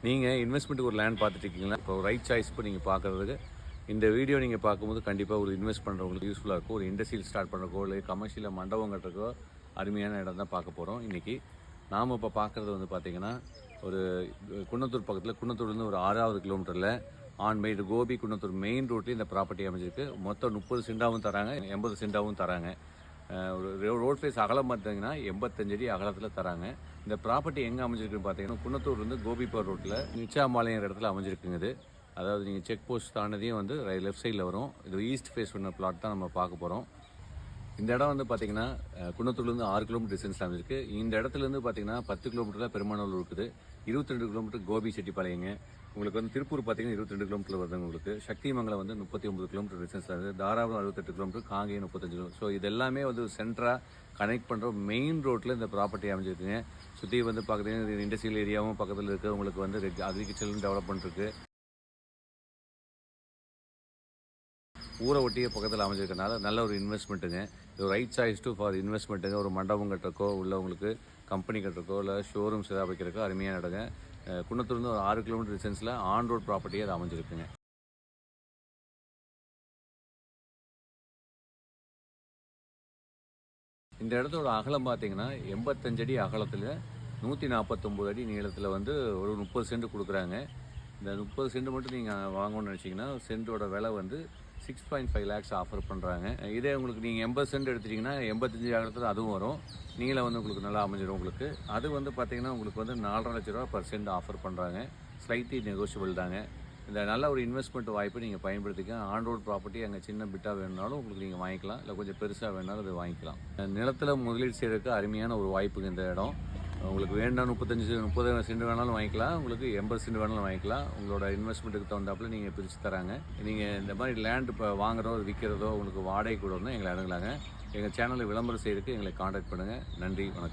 நீங்கள் இன்வெஸ்ட்மெண்ட்டுக்கு ஒரு லேண்ட் பார்த்துட்டு இருக்கீங்களா? இப்போ ரைட் சாய்ஸ் இப்போ நீங்கள் பார்க்குறதுக்கு இந்த வீடியோ நீங்கள் பார்க்கும்போது கண்டிப்பாக ஒரு இன்வெஸ்ட் பண்ணுறவங்களுக்கு யூஸ்ஃபுல்லாக இருக்கும். ஒரு இண்டஸ்ட்ரியல் ஸ்டார்ட் பண்ணுறக்கோ இல்லை கமர்ஷியலில் மண்டபம் கட்டுறக்கோ அருமையான இடம் தான் பார்க்க போகிறோம் இன்றைக்கி. நாம் இப்போ பார்க்குறது வந்து பார்த்திங்கன்னா ஒரு குன்னத்தூர் பக்கத்தில், குன்னத்தூர்லேருந்து ஒரு 6வது கிலோமீட்டரில் ஆன்மைடு கோபி குன்னத்தூர் மெயின் ரோட்லேயும் இந்த ப்ராப்பர்ட்டி அமைஞ்சிருக்கு. மொத்தம் 30 சென்டாகவும் தராங்க, 80 சென்டாகவும் தராங்க. ஒரு ரோட் ஃபேஸ் அகலம் பார்த்தீங்கன்னா 85 அடி அகலத்தில் தராங்க. இந்த ப்ராப்பர்ட்டி எங்கே அமைஞ்சிருக்குன்னு பார்த்தீங்கன்னா குன்னத்தூர்லேருந்து கோபிப்பூர் ரோட்டில் நிச்சாம்பாளையம் இடத்துல அமைஞ்சிருக்குங்க. இது அதாவது நீங்கள் செக் போஸ்ட் தானதையும் வந்து லெஃப்ட் சைடில் வரும். இது ஈஸ்ட் ஃபேஸ் பண்ண பிளாட் தான் நம்ம பார்க்க போகிறோம். இந்த இடம் வந்து பார்த்திங்கன்னா குன்னத்தூர்லேருந்து 6 கிலோமீட்டர் டிஸ்டன்ஸில் அமைஞ்சிருக்கு. இந்த இடத்துலேருந்து பார்த்திங்கன்னா 10 கிலோமீட்டரில் பெருமானூர் இருக்குது, 22 கிலோமீட்டர் கோபி செட்டிப்பாளையங்க. உங்களுக்கு வந்து திருப்பூர் பார்த்திங்கன்னா 22 கிலோமீட்டர் வருதுங்க. உங்களுக்கு சக்திமங்கலம் வந்து 39 கிலோமீட்டர் டிஸ்டன்ஸில் இருக்குது, Dharapuram 68 kilometre, Kangeyam 35 kilometre. So இது எல்லாமே வந்து சென்டராக கனெக்ட் பண்ணுற மெயின் ரோட்டில் இந்த ப்ராப்பர்ட்டி அமைஞ்சிருக்குங்க. சுற்றி வந்து பார்க்குறீங்கன்னா இண்டஸ்ட்ரியல் ஏரியாவும் பக்கத்தில் இருக்குது. உங்களுக்கு வந்து அக்ரிகல்ச்சரும் டெவலப்மெண்ட் இருக்குது. ஊரை ஒட்டியே பக்கத்தில் அமைஞ்சிருக்கனால நல்ல ஒரு இன்வெஸ்ட்மெண்ட்டுங்க. இது ரைட் சாய்ஸ் ஃபார் இன்வெஸ்ட்மெண்ட்டுங்க. ஒரு மண்டபம் கட்டுறக்கோ இல்லை உங்களுக்கு கம்பெனி கட்டுறக்கோ இல்லை ஷோரூம்ஸ் ஏதாவது வைக்கிறக்கோ அருமையான இடங்க. குன்னத்தூர்லேருந்து ஒரு 6 கிலோமீட்டர் டிஸ்டன்ஸில் ஆன் ரோட் ப்ராப்பர்ட்டியே அது அமைஞ்சிருக்குங்க. இந்த இடத்தோட அகலம் பார்த்தீங்கன்னா 85 அடி அகலத்தில் 149 அடி நீளத்தில் வந்து ஒரு 30 சென்ட் கொடுக்குறாங்க. இந்த 30 சென்ட் மட்டும் நீங்கள் வாங்கணும்னு நினச்சிங்கன்னா சென்ட்டோட விலை வந்து 6.5 lakhs ஆஃபர் பண்ணுறாங்க. இதே உங்களுக்கு நீங்கள் 80 சென்ட் எடுத்துட்டிங்கன்னா 85 அகலத்தில் அதுவும் வரும். நீளம் வந்து உங்களுக்கு நல்லா அமைஞ்சிடும். உங்களுக்கு அது வந்து பார்த்திங்கன்னா உங்களுக்கு வந்து 4.5 லட்ச ரூபா பர் சென்ட் ஆஃபர் பண்ணுறாங்க. ஸ்லைட்லி நெகோஷியபிள் தாங்க. இந்த நல்ல ஒரு இன்வெஸ்ட்மெண்ட் வாய்ப்பை நீங்கள் பயன்படுத்திக்க. ஆன் ரோட் ப்ராப்பர்ட்டி அங்கே சின்ன பிட்டாக வேணுனாலும் உங்களுக்கு நீங்கள் வாங்கிக்கலாம், இல்லை கொஞ்சம் பெருசாக வேணாலும் அது வாங்கிக்கலாம். நிலத்தில் முதலீடு செய்கிறதுக்கு அருமையான ஒரு வாய்ப்புங்க இந்த இடம். உங்களுக்கு வேணும்னா 30 சென்ட் வேணாலும் வாங்கிக்கலாம், உங்களுக்கு 80 சென்ட் வேணாலும் வாங்கிக்கலாம். உங்களோட இன்வெஸ்ட்மெண்ட்டுக்கு தகுந்தாப்புல நீங்கள் பிரித்து தராங்க. நீங்கள் இந்த மாதிரி லேண்ட் இப்போ வாங்குறதோ விற்கிறதோ உங்களுக்கு வாடகை கூட எங்களை அணுகலாங்க. எங்கள் சேனலில் விளம்பரம் செய்கிறதுக்கு எங்களை காண்டாக்ட் பண்ணுங்கள். நன்றி, வணக்கம்.